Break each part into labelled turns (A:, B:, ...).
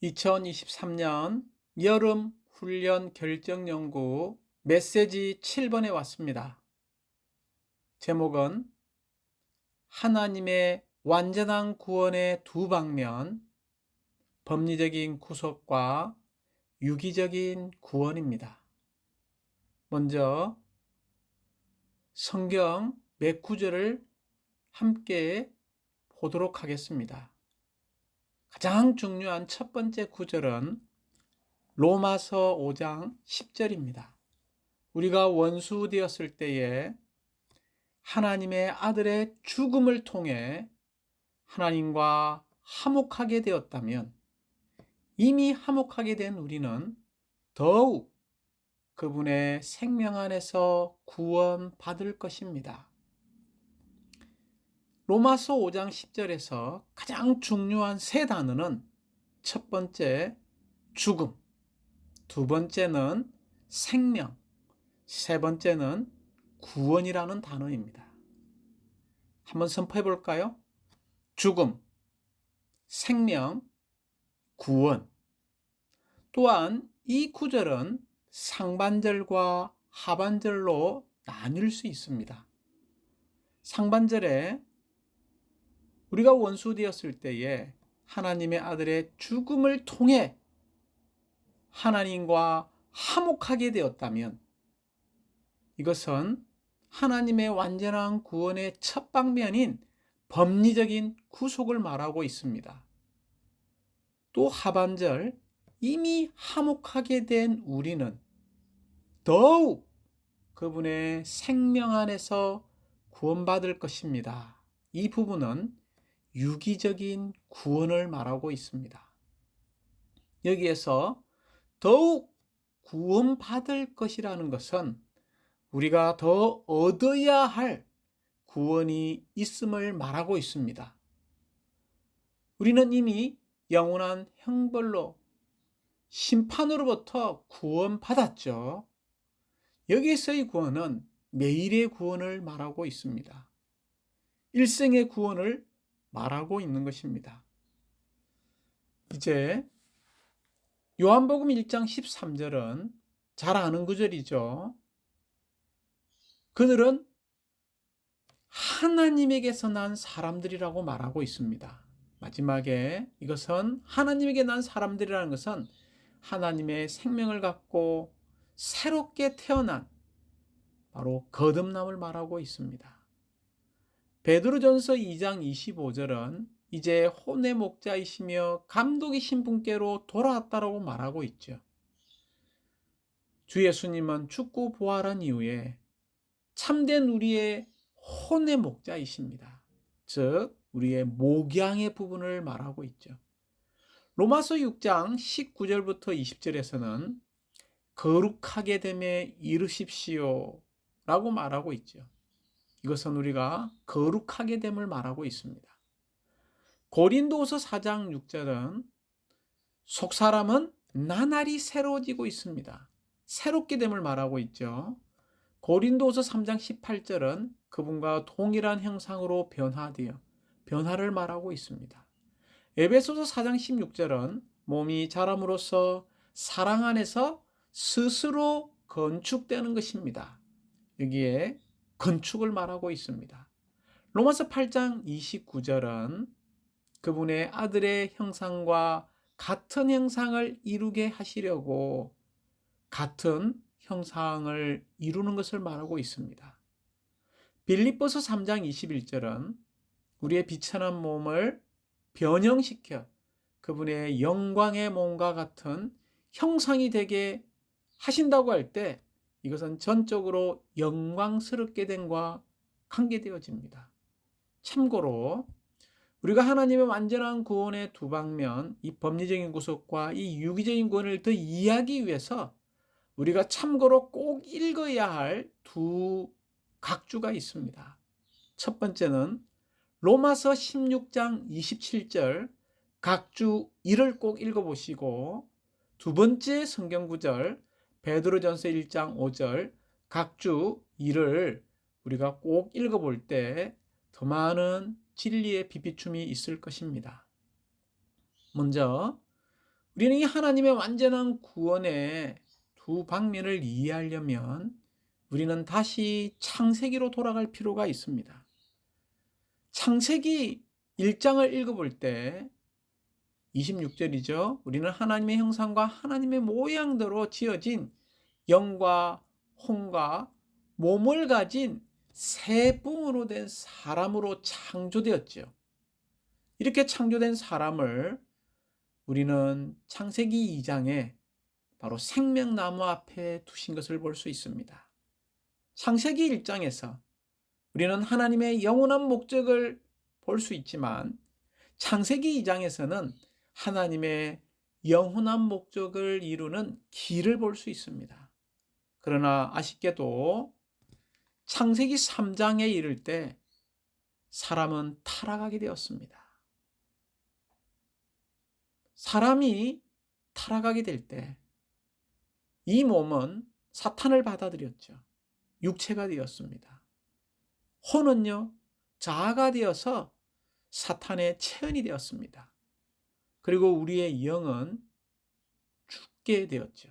A: 2023년 여름 훈련 결정 연구 메시지 7번에 왔습니다. 제목은 하나님의 완전한 구원의 두 방면, 법리적인 구속과 유기적인 구원입니다. 먼저 성경 몇 구절을 함께 보도록 하겠습니다. 가장 중요한 첫 번째 구절은 로마서 5장 10절입니다. 우리가 원수 되었을 때에 하나님의 아들의 죽음을 통해 하나님과 화목하게 되었다면 이미 화목하게 된 우리는 더욱 그분의 생명 안에서 구원받을 것입니다. 로마서 5장 10절에서 가장 중요한 세 단어는 첫 번째 죽음, 두 번째는 생명, 세 번째는 구원이라는 단어입니다. 한번 선포해 볼까요? 죽음, 생명, 구원. 또한 이 구절은 상반절과 하반절로 나뉠 수 있습니다. 상반절에 우리가 원수 되었을 때에 하나님의 아들의 죽음을 통해 하나님과 화목하게 되었다면 이것은 하나님의 완전한 구원의 첫 방면인 법리적인 구속을 말하고 있습니다. 또 하반절, 이미 화목하게 된 우리는 더욱 그분의 생명 안에서 구원받을 것입니다. 이 부분은 유기적인 구원을 말하고 있습니다. 여기에서 더욱 구원받을 것이라는 것은 우리가 더 얻어야 할 구원이 있음을 말하고 있습니다. 우리는 이미 영원한 형벌로 심판으로부터 구원받았죠. 여기서의 구원은 매일의 구원을 말하고 있습니다. 일생의 구원을 말하고 있는 것입니다. 이제 요한복음 1장 13절은 잘 아는 구절이죠. 그들은 하나님에게서 난 사람들이라고 말하고 있습니다. 마지막에 이것은 하나님에게 난 사람들이라는 것은 하나님의 생명을 갖고 새롭게 태어난 바로 거듭남을 말하고 있습니다. 베드로전서 2장 25절은 이제 혼의 목자이시며 감독이신 분께로 돌아왔다라고 말하고 있죠. 주 예수님은 죽고 부활한 이후에 참된 우리의 혼의 목자이십니다. 즉 우리의 목양의 부분을 말하고 있죠. 로마서 6장 19절부터 20절에서는 거룩하게 됨에 이르십시오 라고 말하고 있죠. 이것은 우리가 거룩하게 됨을 말하고 있습니다. 고린도서 4장 6절은 속사람은 나날이 새로워지고 있습니다. 새롭게 됨을 말하고 있죠. 고린도서 3장 18절은 그분과 동일한 형상으로 변화를 말하고 있습니다. 에베소서 4장 16절은 몸이 자람으로써 사랑 안에서 스스로 건축되는 것입니다. 여기에 건축을 말하고 있습니다. 로마서 8장 29절은 그분의 아들의 형상과 같은 형상을 이루게 하시려고 같은 형상을 이루는 것을 말하고 있습니다. 빌립보서 3장 21절은 우리의 비천한 몸을 변형시켜 그분의 영광의 몸과 같은 형상이 되게 하신다고 할 때 이것은 전적으로 영광스럽게 됨과 관계되어집니다. 참고로 우리가 하나님의 완전한 구원의 두 방면, 이 법리적인 구속과 이 유기적인 구원을 더 이해하기 위해서 우리가 참고로 꼭 읽어야 할 두 각주가 있습니다. 첫 번째는 로마서 16장 27절 각주 1을 꼭 읽어보시고 두 번째 성경 구절 베드로전서 1장 5절 각주 2를 우리가 꼭 읽어볼 때 더 많은 진리의 비비춤이 있을 것입니다. 먼저 우리는 이 하나님의 완전한 구원의 두 방면을 이해하려면 우리는 다시 창세기로 돌아갈 필요가 있습니다. 창세기 1장을 읽어볼 때 26절이죠. 우리는 하나님의 형상과 하나님의 모양대로 지어진 영과 혼과 몸을 가진 세 붕으로 된 사람으로 창조되었죠. 이렇게 창조된 사람을 우리는 창세기 2장에 바로 생명나무 앞에 두신 것을 볼 수 있습니다. 창세기 1장에서 우리는 하나님의 영원한 목적을 볼 수 있지만 창세기 2장에서는 하나님의 영원한 목적을 이루는 길을 볼 수 있습니다. 그러나 아쉽게도 창세기 3장에 이를 때 사람은 타락하게 되었습니다. 사람이 타락하게 될 때 이 몸은 사탄을 받아들였죠. 육체가 되었습니다. 혼은요, 자아가 되어서 사탄의 체현이 되었습니다. 그리고 우리의 영은 죽게 되었죠.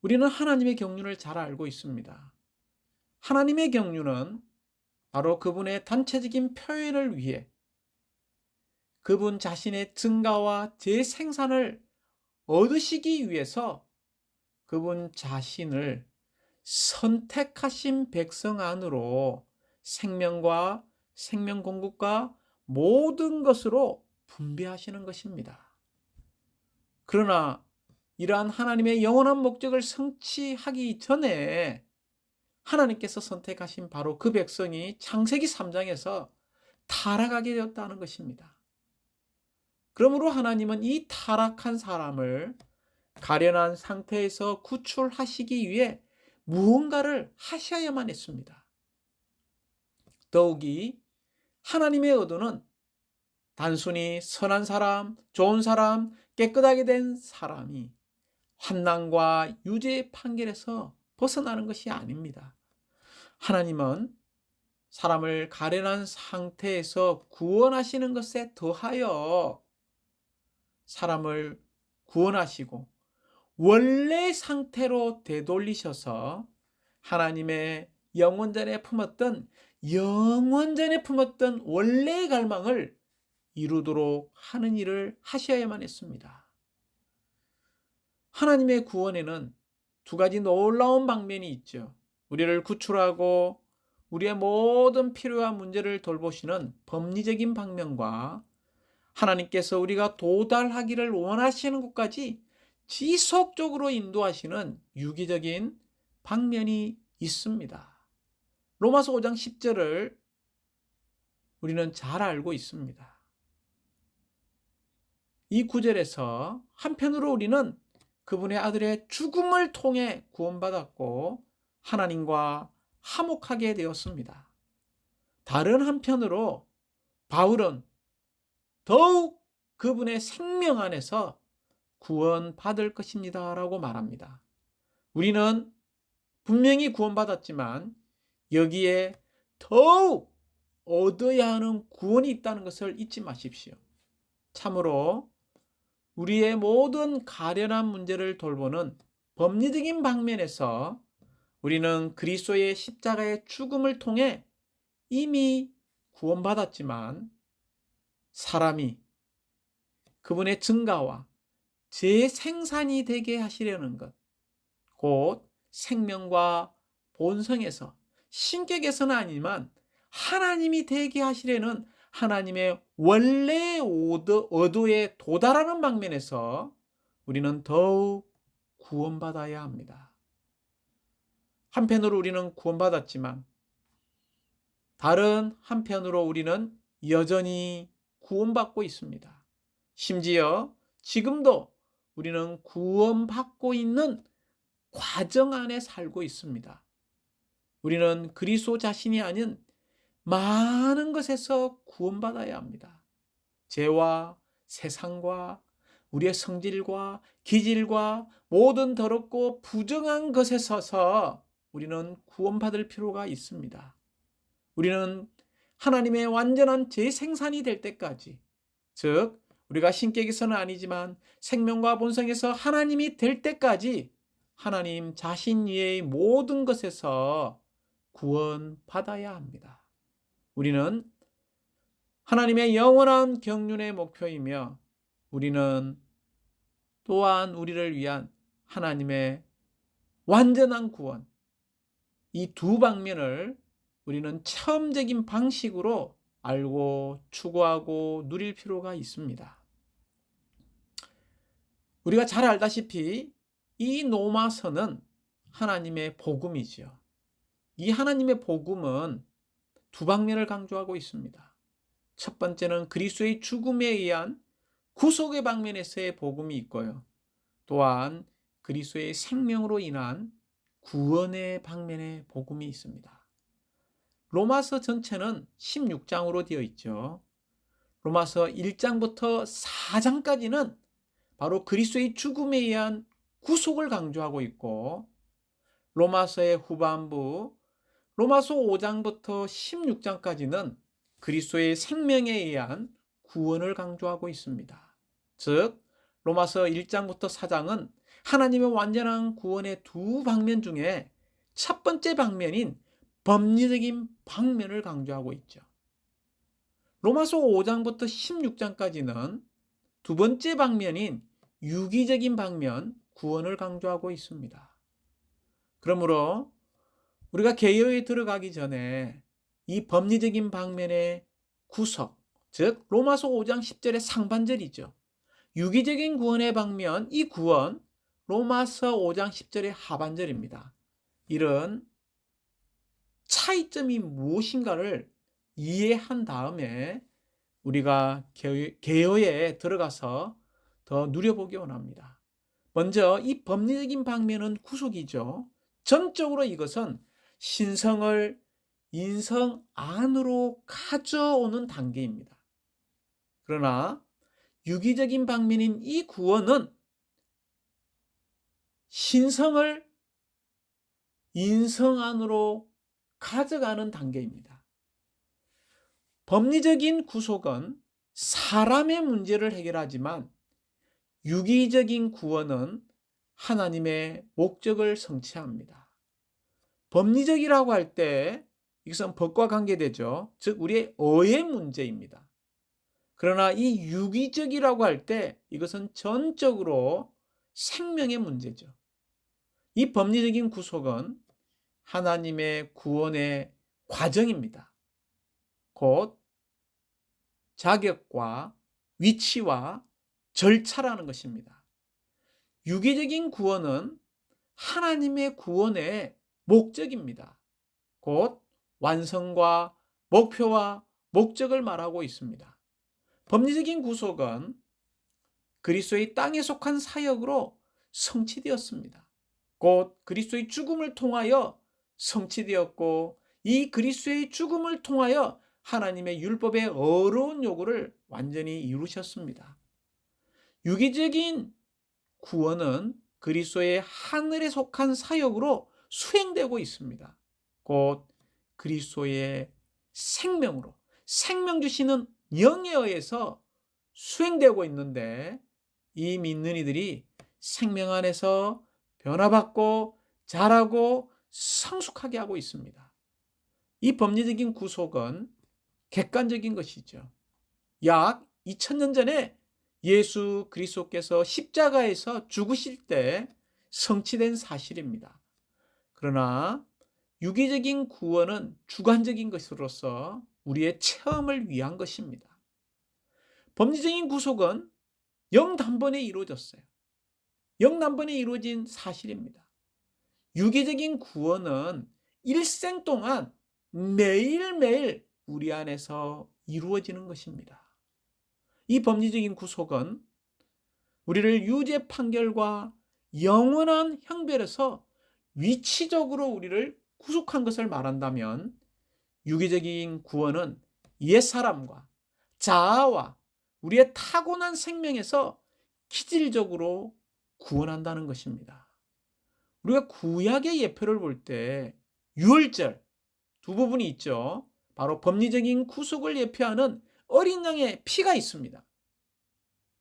A: 우리는 하나님의 경륜을 잘 알고 있습니다. 하나님의 경륜은 바로 그분의 단체적인 표현을 위해 그분 자신의 증가와 재생산을 얻으시기 위해서 그분 자신을 선택하신 백성 안으로 생명과 생명 공급과 모든 것으로 분배하시는 것입니다. 그러나 이러한 하나님의 영원한 목적을 성취하기 전에 하나님께서 선택하신 바로 그 백성이 창세기 3장에서 타락하게 되었다는 것입니다. 그러므로 하나님은 이 타락한 사람을 가련한 상태에서 구출하시기 위해 무언가를 하셔야만 했습니다. 더욱이 하나님의 의도는 단순히 선한 사람, 좋은 사람, 깨끗하게 된 사람이 환난과 유죄의 판결에서 벗어나는 것이 아닙니다. 하나님은 사람을 가련한 상태에서 구원하시는 것에 더하여 사람을 구원하시고 원래 상태로 되돌리셔서 하나님의 영원전에 품었던 원래의 갈망을 이루도록 하는 일을 하셔야만 했습니다. 하나님의 구원에는 두 가지 놀라운 방면이 있죠. 우리를 구출하고 우리의 모든 필요와 문제를 돌보시는 법리적인 방면과 하나님께서 우리가 도달하기를 원하시는 곳까지 지속적으로 인도하시는 유기적인 방면이 있습니다. 로마서 5장 10절을 우리는 잘 알고 있습니다. 이 구절에서 한편으로 우리는 그분의 아들의 죽음을 통해 구원받았고 하나님과 화목하게 되었습니다. 다른 한편으로 바울은 더욱 그분의 생명 안에서 구원받을 것입니다 라고 말합니다. 우리는 분명히 구원받았지만 여기에 더욱 얻어야 하는 구원이 있다는 것을 잊지 마십시오. 참으로 우리의 모든 가련한 문제를 돌보는 법리적인 방면에서 우리는 그리스도의 십자가의 죽음을 통해 이미 구원받았지만 사람이 그분의 증가와 재생산이 되게 하시려는 것, 곧 생명과 본성에서 신격에서는 아니지만 하나님이 되게 하시려는 하나님의 원래의 의도에 도달하는 방면에서 우리는 더욱 구원받아야 합니다. 한편으로 우리는 구원받았지만 다른 한편으로 우리는 여전히 구원받고 있습니다. 심지어 지금도 우리는 구원받고 있는 과정 안에 살고 있습니다. 우리는 그리스도 자신이 아닌 많은 것에서 구원받아야 합니다. 죄와 세상과 우리의 성질과 기질과 모든 더럽고 부정한 것에 서서 우리는 구원받을 필요가 있습니다. 우리는 하나님의 완전한 재생산이 될 때까지, 즉 우리가 신격에서는 아니지만 생명과 본성에서 하나님이 될 때까지 하나님 자신 위의 모든 것에서 구원받아야 합니다. 우리는 하나님의 영원한 경륜의 목표이며 우리는 또한 우리를 위한 하나님의 완전한 구원, 이 두 방면을 우리는 체험적인 방식으로 알고 추구하고 누릴 필요가 있습니다. 우리가 잘 알다시피 이 로마서는 하나님의 복음이지요. 이 하나님의 복음은 두 방면을 강조하고 있습니다. 첫 번째는 그리스도의 죽음에 의한 구속의 방면에서의 복음이 있고요. 또한 그리스도의 생명으로 인한 구원의 방면의 복음이 있습니다. 로마서 전체는 16장으로 되어 있죠. 로마서 1장부터 4장까지는 바로 그리스도의 죽음에 의한 구속을 강조하고 있고, 로마서의 후반부 로마서 5장부터 16장까지는 그리스도의 생명에 의한 구원을 강조하고 있습니다. 즉 로마서 1장부터 4장은 하나님의 완전한 구원의 두 방면 중에 첫 번째 방면인 법리적인 방면을 강조하고 있죠. 로마서 5장부터 16장까지는 두 번째 방면인 유기적인 방면, 구원을 강조하고 있습니다. 그러므로 우리가 개요에 들어가기 전에 이 법리적인 방면의 구석, 즉 로마서 5장 10절의 상반절이죠. 유기적인 구원의 방면, 이 구원, 로마서 5장 10절의 하반절입니다. 이런 차이점이 무엇인가를 이해한 다음에 우리가 개요에 들어가서 더 누려보기 원합니다. 먼저 이 법리적인 방면은 구속이죠. 전적으로 이것은 신성을 인성 안으로 가져오는 단계입니다. 그러나 유기적인 방면인 이 구원은 신성을 인성 안으로 가져가는 단계입니다. 법리적인 구속은 사람의 문제를 해결하지만 유기적인 구원은 하나님의 목적을 성취합니다. 법리적이라고 할 때 이것은 법과 관계되죠. 즉 우리의 의의 문제입니다. 그러나 이 유기적이라고 할 때 이것은 전적으로 생명의 문제죠. 이 법리적인 구속은 하나님의 구원의 과정입니다. 곧 자격과 위치와 절차라는 것입니다. 유기적인 구원은 하나님의 구원의 목적입니다. 곧 완성과 목표와 목적을 말하고 있습니다. 법리적인 구속은 그리스도의 땅에 속한 사역으로 성취되었습니다. 곧 그리스도의 죽음을 통하여 성취되었고, 이 그리스도의 죽음을 통하여 하나님의 율법의 어려운 요구를 완전히 이루셨습니다. 유기적인 구원은 그리스도의 하늘에 속한 사역으로 수행되고 있습니다. 곧 그리스도의 생명으로, 생명 주시는 영에 의해서 수행되고 있는데, 이 믿는 이들이 생명 안에서 변화받고 자라고 성숙하게 하고 있습니다. 이 법리적인 구속은 객관적인 것이죠. 약 2000년 전에 예수 그리스도께서 십자가에서 죽으실 때 성취된 사실입니다. 그러나 유기적인 구원은 주관적인 것으로서 우리의 체험을 위한 것입니다. 법리적인 구속은 영단번에 이루어졌어요. 영단번에 이루어진 사실입니다. 유기적인 구원은 일생 동안 매일매일 우리 안에서 이루어지는 것입니다. 이 법리적인 구속은 우리를 유죄 판결과 영원한 형벌에서 위치적으로 우리를 구속한 것을 말한다면, 유기적인 구원은 옛사람과 자아와 우리의 타고난 생명에서 기질적으로 구원한다는 것입니다. 우리가 구약의 예표를 볼 때 유월절 두 부분이 있죠. 바로 법리적인 구속을 예표하는 어린 양의 피가 있습니다.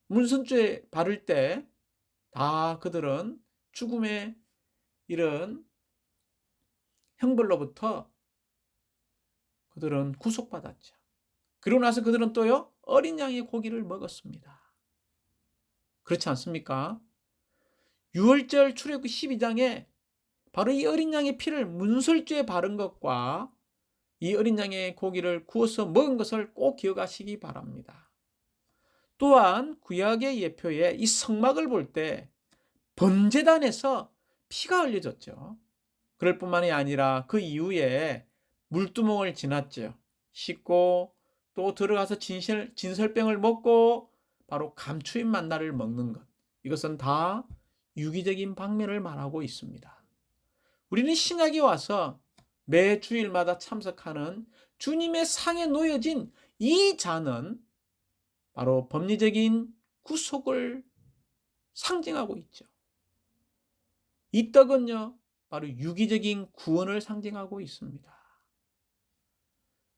A: 문선죄 바를 때 다 그들은 죽음의 이런 형벌로부터 그들은 구속받았죠. 그러고 나서 그들은 또요, 어린 양의 고기를 먹었습니다. 그렇지 않습니까? 유월절 출애굽기 12장에 바로 이 어린 양의 피를 문설주에 바른 것과 이 어린 양의 고기를 구워서 먹은 것을 꼭 기억하시기 바랍니다. 또한 구약의 예표에 이 성막을 볼 때 번제단에서 피가 흘려졌죠. 그럴 뿐만이 아니라 그 이후에 물두멍을 지났죠. 씻고 또 들어가서 진설병을 먹고 바로 감추인 만나를 먹는 것. 이것은 다 유기적인 방면을 말하고 있습니다. 우리는 신약에 와서 매 주일마다 참석하는 주님의 상에 놓여진 이 잔은 바로 법리적인 구속을 상징하고 있죠. 이 떡은요, 바로 유기적인 구원을 상징하고 있습니다.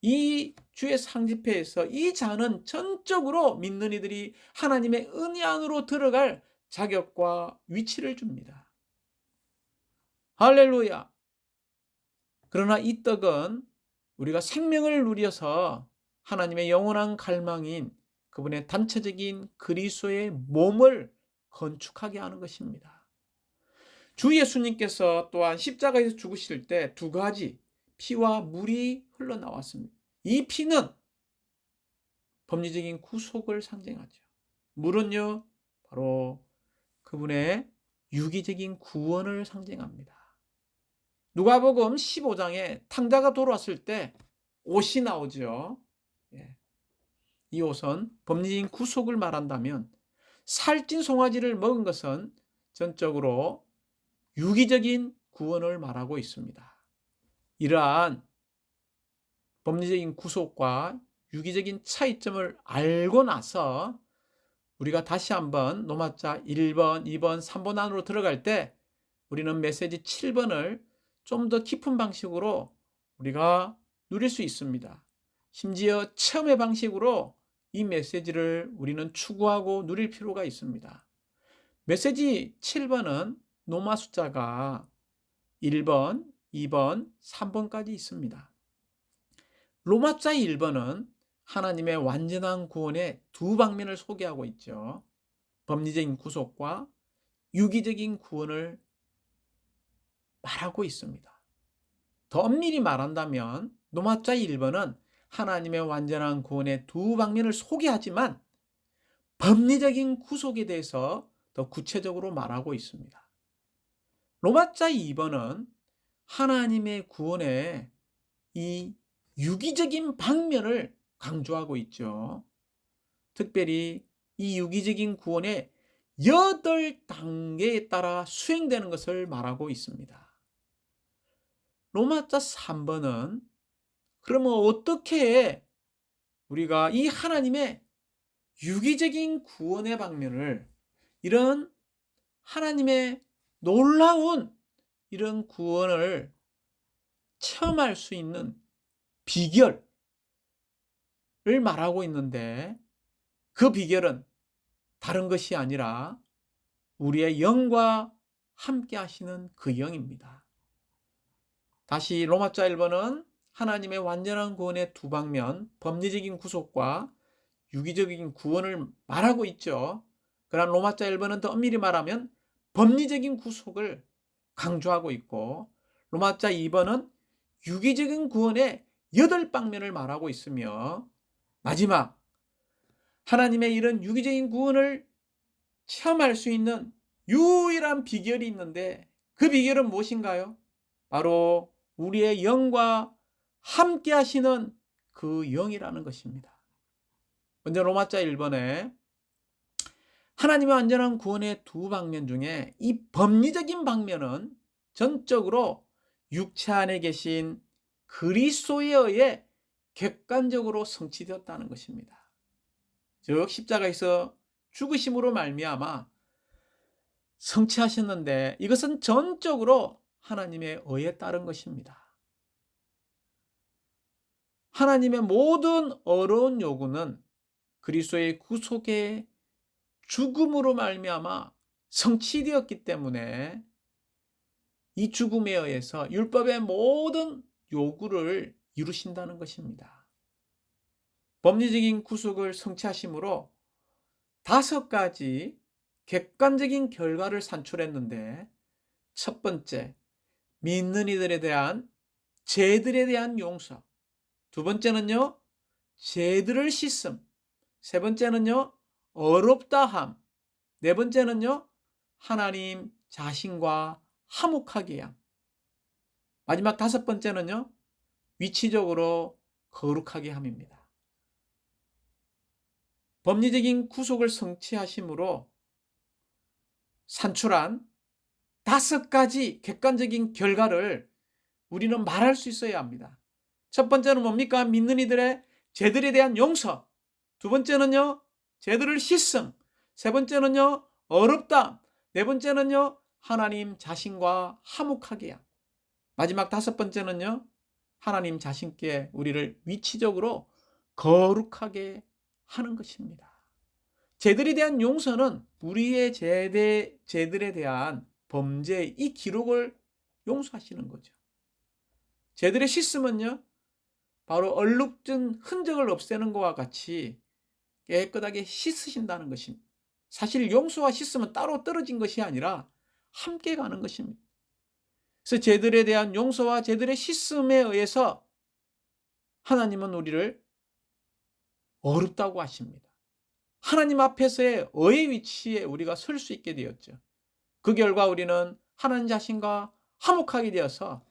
A: 이 주의 상집회에서 이 잔은 전적으로 믿는 이들이 하나님의 은혜 안으로 들어갈 자격과 위치를 줍니다. 할렐루야! 그러나 이 떡은 우리가 생명을 누려서 하나님의 영원한 갈망인 그분의 단체적인 그리스도의 몸을 건축하게 하는 것입니다. 주 예수님께서 또한 십자가에서 죽으실 때 두 가지 피와 물이 흘러나왔습니다. 이 피는 법리적인 구속을 상징하죠. 물은요, 바로 그분의 유기적인 구원을 상징합니다. 누가복음 15장에 탕자가 돌아왔을 때 옷이 나오죠. 이 옷은 법리적인 구속을 말한다면 살찐 송아지를 먹은 것은 전적으로 유기적인 구원을 말하고 있습니다. 이러한 법리적인 구속과 유기적인 차이점을 알고 나서 우리가 다시 한번 노마자 1번, 2번, 3번 안으로 들어갈 때 우리는 메시지 7번을 좀 더 깊은 방식으로 우리가 누릴 수 있습니다. 심지어 체험의 방식으로 이 메시지를 우리는 추구하고 누릴 필요가 있습니다. 메시지 7번은 노마 숫자가 1번, 2번, 3번까지 있습니다. 로마자 1번은 하나님의 완전한 구원의 두 방면을 소개하고 있죠. 법리적인 구속과 유기적인 구원을 말하고 있습니다. 더 엄밀히 말한다면 노마자 1번은 하나님의 완전한 구원의 두 방면을 소개하지만 법리적인 구속에 대해서 더 구체적으로 말하고 있습니다. 로마자 2번은 하나님의 구원의 이 유기적인 방면을 강조하고 있죠. 특별히 이 유기적인 구원의 8단계에 따라 수행되는 것을 말하고 있습니다. 로마자 3번은 그러면 어떻게 우리가 이 하나님의 유기적인 구원의 방면을 이런 하나님의 놀라운 이런 구원을 체험할 수 있는 비결을 말하고 있는데 그 비결은 다른 것이 아니라 우리의 영과 함께 하시는 그 영입니다. 다시 로마자 1번은 하나님의 완전한 구원의 두 방면, 법리적인 구속과 유기적인 구원을 말하고 있죠. 그러나 로마자 1번은 더 엄밀히 말하면 법리적인 구속을 강조하고 있고 로마자 2번은 유기적인 구원의 8방면을 말하고 있으며 마지막 하나님의 이런 유기적인 구원을 체험할 수 있는 유일한 비결이 있는데 그 비결은 무엇인가요? 바로 우리의 영과 함께 하시는 그 영이라는 것입니다. 먼저 로마자 1번에 하나님의 완전한 구원의 두 방면 중에 이 법리적인 방면은 전적으로 육체 안에 계신 그리스도에 의해 객관적으로 성취되었다는 것입니다. 즉 십자가에서 죽으심으로 말미암아 성취하셨는데 이것은 전적으로 하나님의 의에 따른 것입니다. 하나님의 모든 어려운 요구는 그리스도의 구속에 죽음으로 말미암아 성취되었기 때문에 이 죽음에 의해서 율법의 모든 요구를 이루신다는 것입니다. 법리적인 구속을 성취하심으로 5가지 객관적인 결과를 산출했는데, 첫 번째, 믿는 이들에 대한 죄들에 대한 용서. 두 번째는요, 죄들을 씻음. 세 번째는요, 어렵다함. 네 번째는요, 하나님 자신과 화목하게 함. 마지막 5번째는요, 위치적으로 거룩하게 함입니다. 법리적인 구속을 성취하심으로 산출한 5가지 객관적인 결과를 우리는 말할 수 있어야 합니다. 첫 번째는 뭡니까? 믿는 이들의 죄들에 대한 용서. 두 번째는요, 죄들을 씻음. 세 번째는요, 어렵다. 네 번째는요, 하나님 자신과 화목하게 함. 마지막 5번째는요, 하나님 자신께 우리를 위치적으로 거룩하게 하는 것입니다. 죄들에 대한 용서는 우리의 죄들에 대한 범죄의 이 기록을 용서하시는 거죠. 죄들의 씻음은요, 바로 얼룩진 흔적을 없애는 것과 같이 깨끗하게 씻으신다는 것입니다. 사실 용서와 씻음은 따로 떨어진 것이 아니라 함께 가는 것입니다. 그래서 죄들에 대한 용서와 죄들의 씻음에 의해서 하나님은 우리를 어렵다고 하십니다. 하나님 앞에서의 의의 위치에 우리가 설 수 있게 되었죠. 그 결과 우리는 하나님 자신과 화목하게 되어서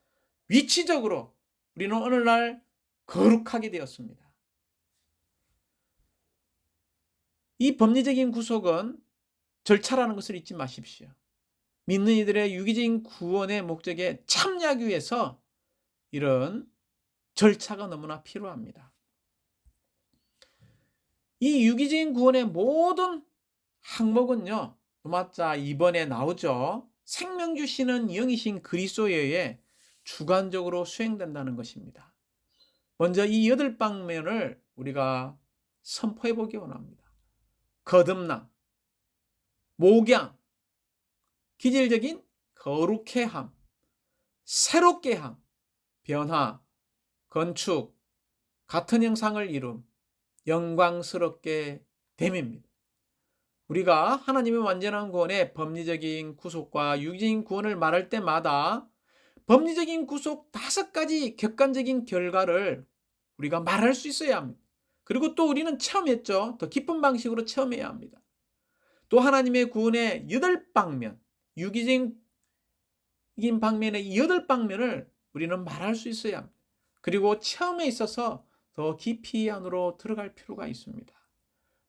A: 위치적으로 우리는 오늘날 거룩하게 되었습니다. 이 법리적인 구속은 절차라는 것을 잊지 마십시오. 믿는 이들의 유기적인 구원의 목적에 참여하기 위해서 이런 절차가 너무나 필요합니다. 이 유기적인 구원의 모든 항목은요, 도마자 2번에 나오죠. 생명 주시는 영이신 그리스도에 의해 주관적으로 수행된다는 것입니다. 먼저 이 8방면을 우리가 선포해 보기 원합니다. 거듭남, 목양, 기질적인 거룩해 함, 새롭게 함, 변화, 건축, 같은 형상을 이룸, 영광스럽게 됨입니다. 우리가 하나님의 완전한 구원의 법리적인 구속과 유기적인 구원을 말할 때마다 법리적인 구속 5가지 객관적인 결과를 우리가 말할 수 있어야 합니다. 그리고 또 우리는 체험했죠. 더 깊은 방식으로 체험해야 합니다. 또 하나님의 구원의 8방면, 유기적인 방면의 8방면을 우리는 말할 수 있어야 합니다. 그리고 체험에 있어서 더 깊이 안으로 들어갈 필요가 있습니다.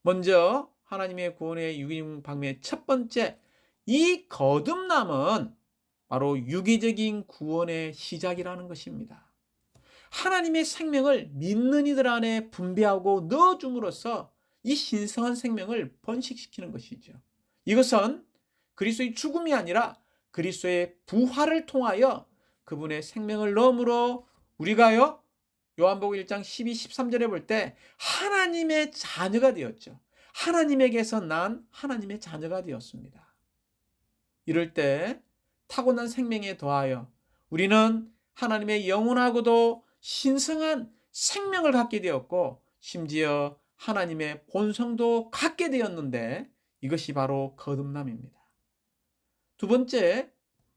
A: 먼저 하나님의 구원의 유기적인 방면의 첫 번째, 이 거듭남은 바로 유기적인 구원의 시작이라는 것입니다. 하나님의 생명을 믿는 이들 안에 분배하고 넣어줌으로써 이 신성한 생명을 번식시키는 것이죠. 이것은 그리스도의 죽음이 아니라 그리스도의 부활을 통하여 그분의 생명을 넣음으로 우리가요, 요한복음 1장 12, 13절에 볼 때 하나님의 자녀가 되었죠. 하나님에게서 난 하나님의 자녀가 되었습니다. 이럴 때 타고난 생명에 더하여 우리는 하나님의 영원하고도 신성한 생명을 갖게 되었고, 심지어 하나님의 본성도 갖게 되었는데, 이것이 바로 거듭남입니다. 두 번째,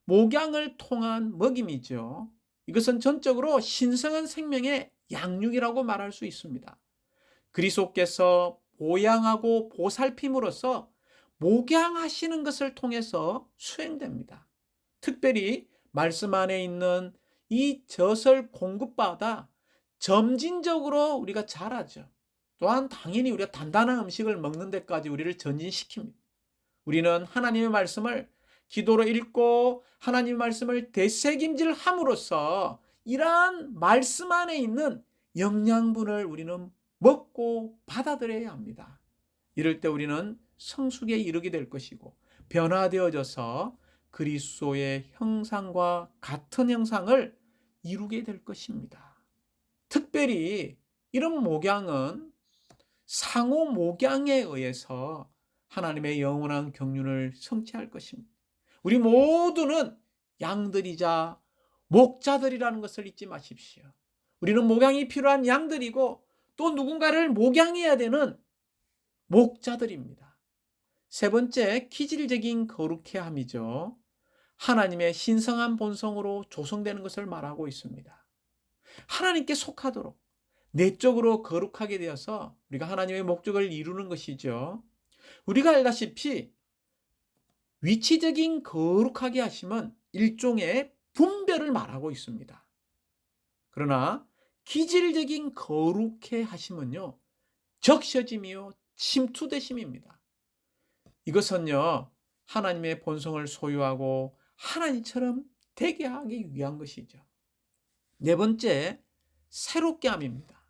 A: 목양을 통한 먹임이죠. 이것은 전적으로 신성한 생명의 양육이라고 말할 수 있습니다. 그리스도께서 보양하고 보살핌으로써 목양하시는 것을 통해서 수행됩니다. 특별히 말씀 안에 있는 이 젖을 공급받아 점진적으로 우리가 자라죠. 또한 당연히 우리가 단단한 음식을 먹는 데까지 우리를 전진시킵니다. 우리는 하나님의 말씀을 기도로 읽고 하나님의 말씀을 되새김질함으로써 이러한 말씀 안에 있는 영양분을 우리는 먹고 받아들여야 합니다. 이럴 때 우리는 성숙에 이르게 될 것이고 변화되어져서 그리스도의 형상과 같은 형상을 이루게 될 것입니다. 특별히 이런 목양은 상호 목양에 의해서 하나님의 영원한 경륜을 성취할 것입니다. 우리 모두는 양들이자 목자들이라는 것을 잊지 마십시오. 우리는 목양이 필요한 양들이고 또 누군가를 목양해야 되는 목자들입니다. 세 번째, 기질적인 거룩해함이죠. 하나님의 신성한 본성으로 조성되는 것을 말하고 있습니다. 하나님께 속하도록 내적으로 거룩하게 되어서 우리가 하나님의 목적을 이루는 것이죠. 우리가 알다시피 위치적인 거룩하게 하심은 일종의 분별을 말하고 있습니다. 그러나 기질적인 거룩해 하심은요, 적셔짐이요 침투되심입니다. 이것은요 하나님의 본성을 소유하고 하나님처럼 되게 하기 위한 것이죠. 네 번째, 새롭게 함입니다.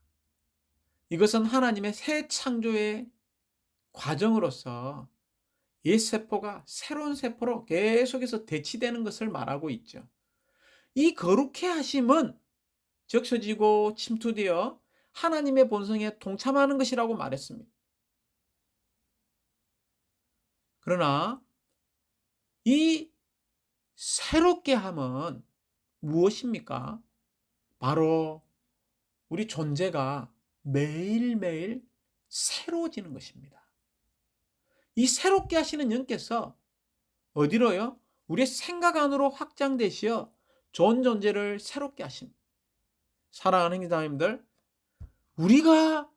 A: 이것은 하나님의 새 창조의 과정으로서 옛 세포가 새로운 세포로 계속해서 대치되는 것을 말하고 있죠. 이 거룩해 하심은 적셔지고 침투되어 하나님의 본성에 동참하는 것이라고 말했습니다. 그러나 이 새롭게 함은 무엇입니까? 바로 우리 존재가 매일매일 새로워지는 것입니다. 이 새롭게 하시는 영께서 어디로요? 우리의 생각 안으로 확장되시어 좋은 존재를 새롭게 하십니다. 사랑하는 형제자매님들, 우리가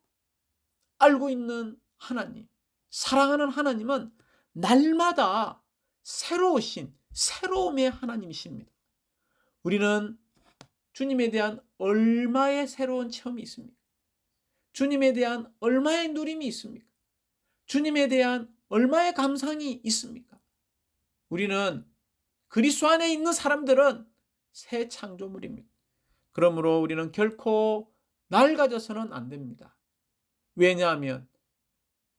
A: 알고 있는 하나님, 사랑하는 하나님은 날마다 새로우신 새로움의 하나님이십니다. 우리는 주님에 대한 얼마의 새로운 체험이 있습니까? 주님에 대한 얼마의 누림이 있습니까? 주님에 대한 얼마의 감상이 있습니까? 우리는 그리스도 안에 있는 사람들은 새 창조물입니다. 그러므로 우리는 결코 낡아져서는 안 됩니다. 왜냐하면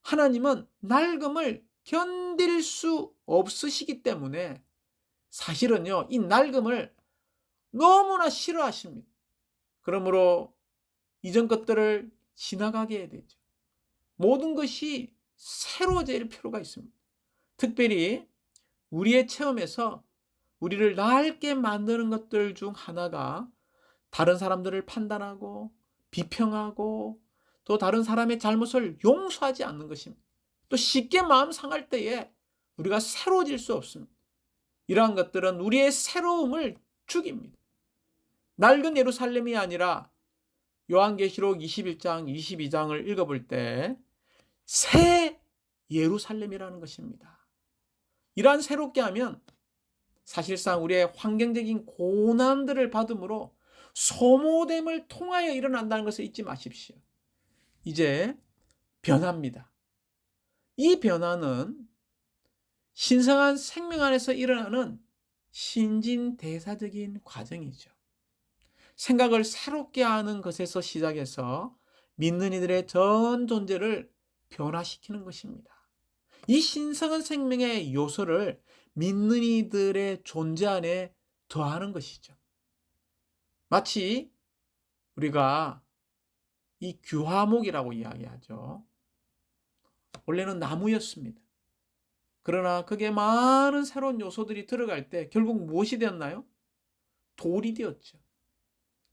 A: 하나님은 낡음을 견딜 수 없으시기 때문에 사실은요, 이 낡음을 너무나 싫어하십니다. 그러므로 이전 것들을 지나가게 해야 되죠. 모든 것이 새로워질 필요가 있습니다. 특별히 우리의 체험에서 우리를 낡게 만드는 것들 중 하나가 다른 사람들을 판단하고 비평하고 또 다른 사람의 잘못을 용서하지 않는 것입니다. 또 쉽게 마음 상할 때에 우리가 새로워질 수 없습니다. 이러한 것들은 우리의 새로움을 죽입니다. 낡은 예루살렘이 아니라 요한계시록 21장, 22장을 읽어볼 때 새 예루살렘이라는 것입니다. 이러한 새롭게 하면 사실상 우리의 환경적인 고난들을 받음으로 소모됨을 통하여 일어난다는 것을 잊지 마십시오. 이제 변화입니다. 이 변화는 신성한 생명 안에서 일어나는 신진대사적인 과정이죠. 생각을 새롭게 하는 것에서 시작해서 믿는 이들의 전 존재를 변화시키는 것입니다. 이 신성한 생명의 요소를 믿는 이들의 존재 안에 더하는 것이죠. 마치 우리가 이 규화목이라고 이야기하죠. 원래는 나무였습니다. 그러나 그게 많은 새로운 요소들이 들어갈 때 결국 무엇이 되었나요? 돌이 되었죠.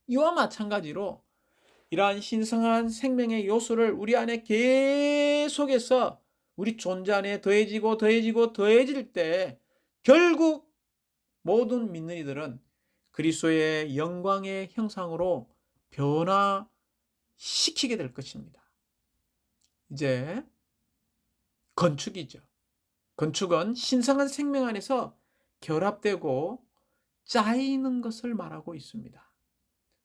A: 이와 마찬가지로 이러한 신성한 생명의 요소를 우리 안에 계속해서 우리 존재 안에 더해지고 더해질 때 결국 모든 믿는 이들은 그리스도의 영광의 형상으로 변화시키게 될 것입니다. 이제 건축이죠. 건축은 신성한 생명 안에서 결합되고 짜이는 것을 말하고 있습니다.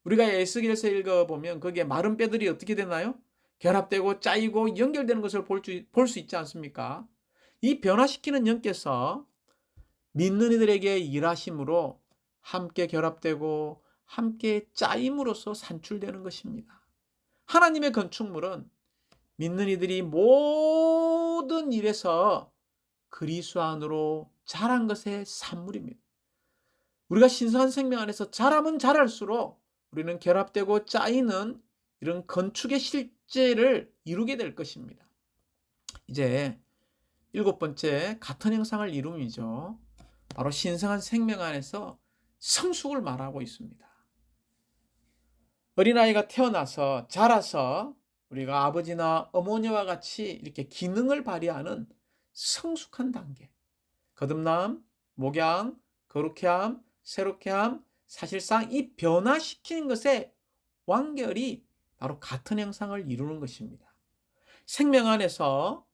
A: 우리가 에스겔서 읽어보면 거기에 마른 뼈들이 어떻게 되나요? 결합되고 짜이고 연결되는 것을 볼 수 있지 않습니까? 이 변화시키는 영께서 믿는 이들에게 일하심으로 함께 결합되고 함께 짜임으로써 산출되는 것입니다. 하나님의 건축물은 믿는 이들이 모든 일에서 그리스도 안으로 자란 것의 산물입니다. 우리가 신성한 생명 안에서 자라면 자랄수록 우리는 결합되고 짜이는 이런 건축의 실제를 이루게 될 것입니다. 이제 7번째, 같은 형상을 이룸이죠. 바로 신성한 생명 안에서 성숙을 말하고 있습니다. 어린아이가 태어나서 자라서 우리가 아버지나 어머니와 같이 이렇게 기능을 발휘하는 성숙한 단계. 거듭남, 목양, 거룩해 함, 새롭게 함, 사실상 이 변화시키는 것의 완결이 바로 같은 형상을 이루는 것입니다. 생명 안에서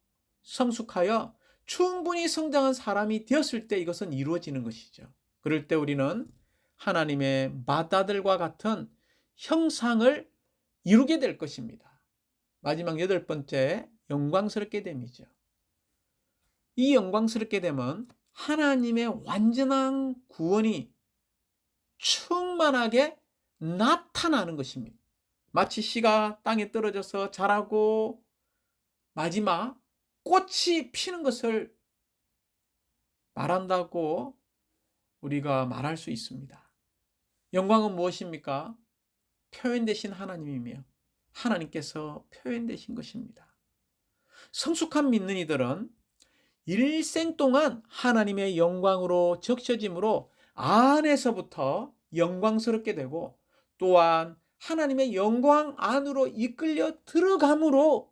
A: 성숙하여 충분히 성장한 사람이 되었을 때 이것은 이루어지는 것이죠. 그럴 때 우리는 하나님의 맏아들과 같은 형상을 이루게 될 것입니다. 마지막 8번째, 영광스럽게 됨이죠. 이 영광스럽게 됨은 하나님의 완전한 구원이 충만하게 나타나는 것입니다. 마치 씨가 땅에 떨어져서 자라고 마지막 꽃이 피는 것을 말한다고 우리가 말할 수 있습니다. 영광은 무엇입니까? 표현되신 하나님이며 하나님께서 표현되신 것입니다. 성숙한 믿는 이들은 일생 동안 하나님의 영광으로 적셔짐으로 안에서부터 영광스럽게 되고, 또한 하나님의 영광 안으로 이끌려 들어감으로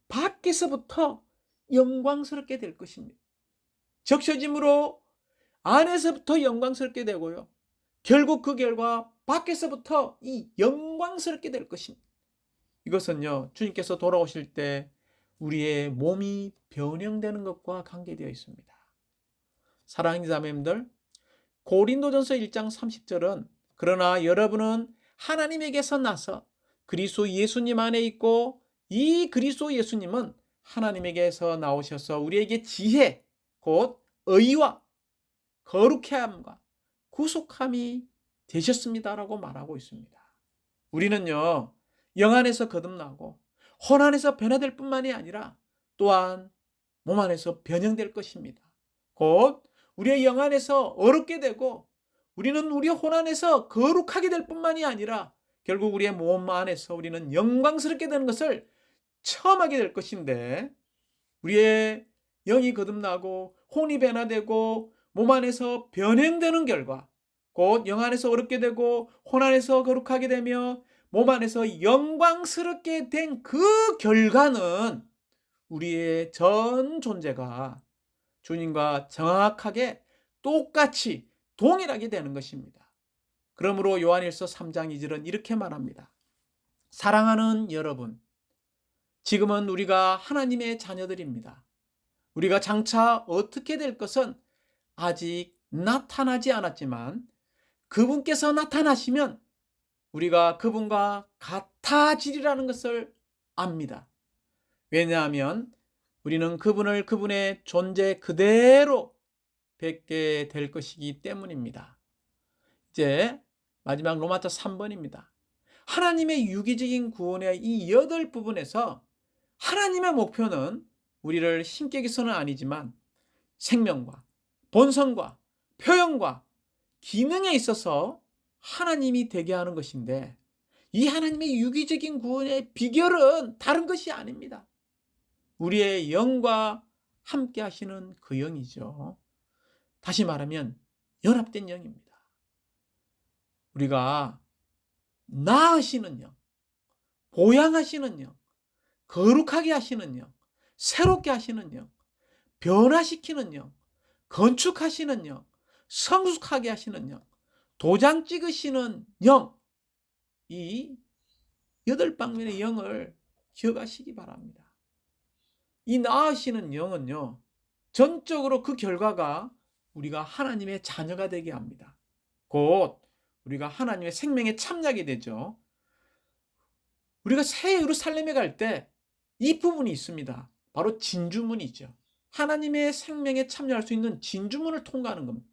A: 밖에서부터 영광스럽게 될 것입니다. 적셔짐으로 안에서부터 영광스럽게 되고요, 결국 그 결과 밖에서부터 이 영광스럽게 될 것입니다. 이것은요, 주님께서 돌아오실 때 우리의 몸이 변형되는 것과 관계되어 있습니다. 사랑하는 자매님들, 고린도전서 1장 30절은 그러나 여러분은 하나님에게서 나서 그리스도 예수님 안에 있고, 이 그리스도 예수님은 하나님에게서 나오셔서 우리에게 지혜, 곧 의와 거룩해 함과 구속함이 되셨습니다라고 말하고 있습니다. 우리는요, 영 안에서 거듭나고 혼 안에서 변화될 뿐만이 아니라 또한 몸 안에서 변형될 것입니다. 곧 우리의 영 안에서 어렵게 되고, 우리는 우리 혼 안에서 거룩하게 될 뿐만이 아니라 결국 우리의 몸 안에서 우리는 영광스럽게 되는 것을 처음 하게 될 것인데, 우리의 영이 거듭나고 혼이 변화되고 몸 안에서 변형되는 결과, 곧 영 안에서 어렵게 되고 혼 안에서 거룩하게 되며 몸 안에서 영광스럽게 된 그 결과는 우리의 전 존재가 주님과 정확하게 똑같이 동일하게 되는 것입니다. 그러므로 요한일서 3장 2절은 이렇게 말합니다. 사랑하는 여러분, 지금은 우리가 하나님의 자녀들입니다. 우리가 장차 어떻게 될 것은 아직 나타나지 않았지만 그분께서 나타나시면 우리가 그분과 같아지리라는 것을 압니다. 왜냐하면 우리는 그분을 그분의 존재 그대로 뵙게 될 것이기 때문입니다. 이제 마지막 로마서 3번입니다. 하나님의 유기적인 구원의 이 8부분에서 하나님의 목표는 우리를 신격에서는 아니지만 생명과 본성과 표현과 기능에 있어서 하나님이 되게 하는 것인데, 이 하나님의 유기적인 구원의 비결은 다른 것이 아닙니다. 우리의 영과 함께 하시는 그 영이죠. 다시 말하면 연합된 영입니다. 우리가 낳으시는 영, 보양하시는 영, 거룩하게 하시는 영, 새롭게 하시는 영, 변화시키는 영, 건축하시는 영, 성숙하게 하시는 영, 도장 찍으시는 영, 이 8방면의 영을 기억하시기 바랍니다. 이 낳으시는 영은요, 전적으로 그 결과가 우리가 하나님의 자녀가 되게 합니다. 곧 우리가 하나님의 생명에 참여하게 되죠. 우리가 새 예루살렘에 갈 때 이 부분이 있습니다. 바로 진주문이죠. 하나님의 생명에 참여할 수 있는 진주문을 통과하는 겁니다.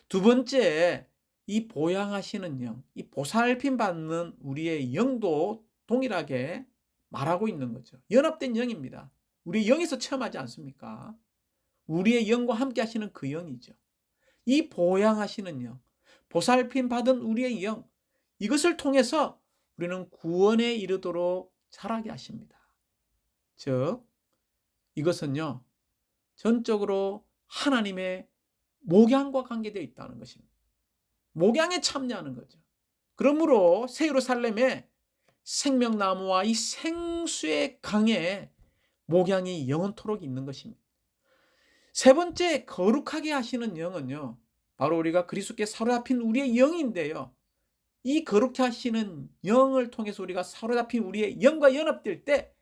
A: 두 번째, 이 보양하시는 영, 이 보살핌 받는 우리의 영도 동일하게 말하고 있는 거죠. 연합된 영입니다. 우리 영에서 체험하지 않습니까? 우리의 영과 함께 하시는 그 영이죠. 이 보양하시는 영, 보살핌 받은 우리의 영, 이것을 통해서 우리는 구원에 이르도록 자라게 하십니다. 즉, 이것은요, 전적으로 하나님의 목양과 관계되어 있다는 것입니다. 목양에 참여하는 거죠. 그러므로 새 예루살렘에 생명나무와 이 생수의 강에 목양이 영원토록 있는 것입니다. 세 번째, 거룩하게 하시는 영은요, 바로 우리가 그리스도께 사로잡힌 우리의 영인데요. 이 거룩해 하시는 영을 통해서 우리가 사로잡힌 우리의 영과 연합될 때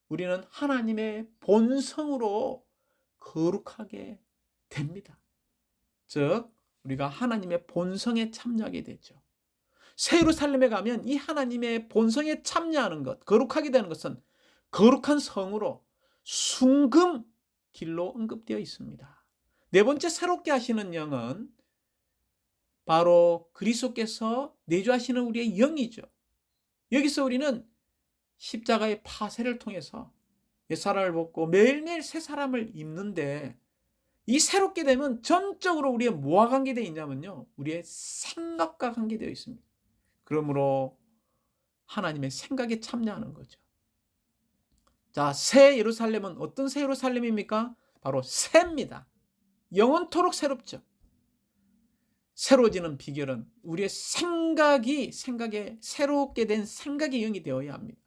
A: 우리는 하나님의 본성으로 거룩하게 됩니다. 즉 우리가 하나님의 본성에 참여하게 되죠. 새 예루살렘에 가면 이 하나님의 본성에 참여하는 것, 거룩하게 되는 것은 거룩한 성으로 순금 길로 언급되어 있습니다. 네 번째, 새롭게 하시는 영은 바로 그리스도께서 내주하시는 우리의 영이죠. 여기서 우리는 십자가의 파쇄를 통해서 옛사람을 벗고 매일매일 새 사람을 입는데, 이 새롭게 되면 전적으로 우리의 뭐와 관계되어 있냐면요, 우리의 생각과 관계되어 있습니다. 그러므로 하나님의 생각에 참여하는 거죠. 자, 새 예루살렘은 어떤 새 예루살렘입니까? 바로 새입니다. 영원토록 새롭죠. 새로워지는 비결은 우리의 생각에 새롭게 된 생각의 영이 되어야 합니다.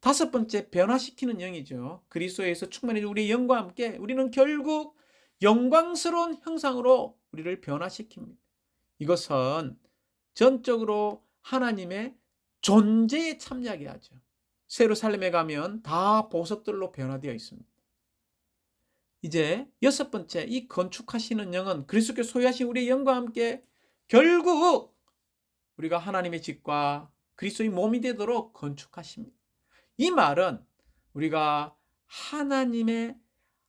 A: 다섯 번째, 변화시키는 영이죠. 그리스도에서 충만해진 우리의 영과 함께 우리는 결국 영광스러운 형상으로 우리를 변화시킵니다. 이것은 전적으로 하나님의 존재에 참여하게 하죠. 새 예루살렘에 가면 다 보석들로 변화되어 있습니다. 이제 여섯 번째, 이 건축하시는 영은 그리스도께 소유하신 우리의 영과 함께 결국 우리가 하나님의 집과 그리스도의 몸이 되도록 건축하십니다. 이 말은 우리가 하나님의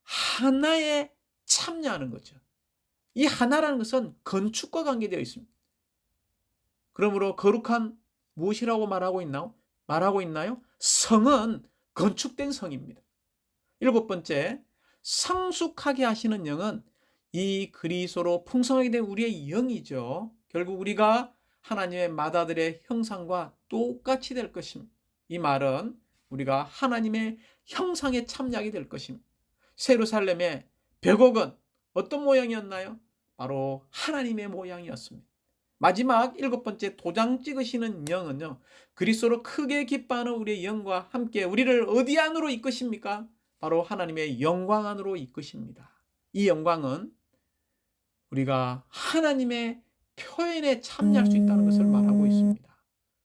A: 하나에 참여하는 거죠. 이 하나라는 것은 건축과 관계되어 있습니다. 그러므로 거룩한 무엇이라고 말하고 있나요? 성은 건축된 성입니다. 일곱 번째, 성숙하게 하시는 영은 이 그리스도로 풍성하게 된 우리의 영이죠. 결국 우리가 하나님의 맏아들의 형상과 똑같이 될 것입니다. 이 말은 우리가 하나님의 형상에 참여하게 될 것입니다. 새 예루살렘의 벽옥은 어떤 모양이었나요? 바로 하나님의 모양이었습니다. 마지막 일곱 번째, 도장 찍으시는 영은요, 그리스도로 크게 기뻐하는 우리의 영과 함께 우리를 어디 안으로 이끄십니까? 바로 하나님의 영광 안으로 이끄십니다. 이 영광은 우리가 하나님의 표현에 참여할 수 있다는 것을 말하고 있습니다.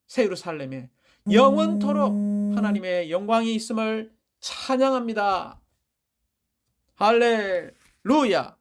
A: 새 예루살렘에 영원토록 하나님의 영광이 있음을 찬양합니다. 할렐루야.